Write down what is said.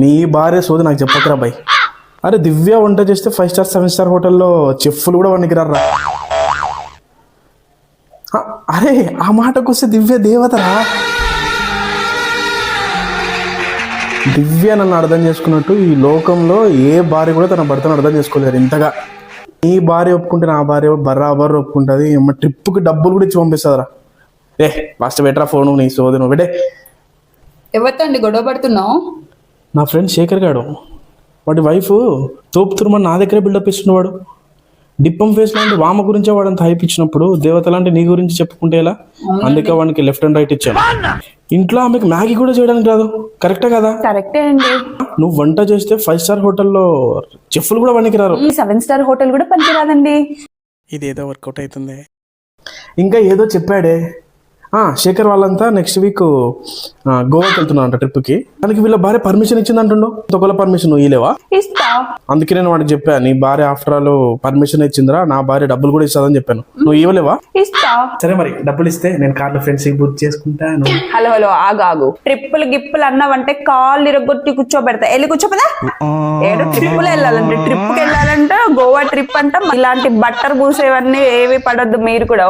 నీ భార్య సోది నాకు చెప్పకరా బాయ్. అరే దివ్య వంట చేస్తే 5 స్టార్ 7 స్టార్ హోటల్లో చెఫ్లు కూడా వండికిరారా. అరే ఆ మాటకు వస్తే దివ్య దేవతరా. దివ్య నన్ను అర్థం చేసుకున్నట్టు ఈ లోకంలో ఏ భార్య కూడా తన భర్తను అర్థం చేసుకోలేరు ఇంతగా. నీ భార్య ఒప్పుకుంటే నా భార్య బరాబర్ ఒప్పుకుంటుంది. ట్రిప్కి డబ్బులు కూడా ఇచ్చి పంపిస్తుందిరా. ఫస్ట్ బెటరా ఫోన్ నీ సోది నువ్వు పెట్టే. ఎవరితో అండి గొడవ పడుతున్నావు? నా ఫ్రెండ్ శేఖర్ గాడు, వాడి వైఫ్ తోపుతురుమని నా దగ్గరే బిల్డప్ ఇస్తున్నవాడు. డిప్పం ఫేస్ లాంటి వామ గురించే వాడు అంత హైప్ ఇచ్చినప్పుడు దేవత లాంటి నీ గురించి చెప్పుకుంటే ఎలా? అందుకే వాడికి లెఫ్ట్ అండ్ రైట్ ఇచ్చాను. ఇంట్లో ఆమెకు మ్యాగీ కూడా చేయడానికి రాదు. కరెక్టే కదా? కరెక్టే అండి. నువ్వు వంట చేస్తే 5 స్టార్ హోటల్లో చెఫ్లు కూడా వండికి రారు. 7 స్టార్ హోటల్ కూడా పనికిరాదండి. ఇదేదో వర్కౌట్ అవుతుంది. ఇంకా ఏదో చెప్పాడే శేఖర్ వాళ్ళంతా నెక్స్ట్ వీక్ గోవాకి వెళ్తున్నారంట ట్రిప్కి. దానికి వీళ్ళ భార్య పర్మిషన్ ఇచ్చింది అంటుండో. ఒకవేళ పర్మిషన్ ఇలేవా? ఇస్తా. అందుకే నేను వాడికి చెప్పాను, నీ భార్య ఆఫ్టర్ ఆల్ పర్మిషన్ ఇచ్చిందిరా, నా భార్య డబ్బులు కూడా ఇస్తుందని చెప్పాను. నువ్వు ఇవ్వలేవా? ఇస్తా. సరే మరి డబ్బులు ఇస్తే నేను కార్లో ఫ్రెండ్స్ బుక్ చేసుకుంటాను. హలో ఆగు. ట్రిప్పులు గిప్పులు అన్నావంటే కాళ్ళు ఇరగొట్టి కూర్చోబెడతా. వెళ్ళి కూర్చోపదా. ఏదో ట్రిప్పులు వెళ్ళాలంటే గోవా ట్రిప్ అంట. ఇలాంటి బట్టర్ పూసేవన్నీ ఏవి పడొద్దు మీరు కూడా.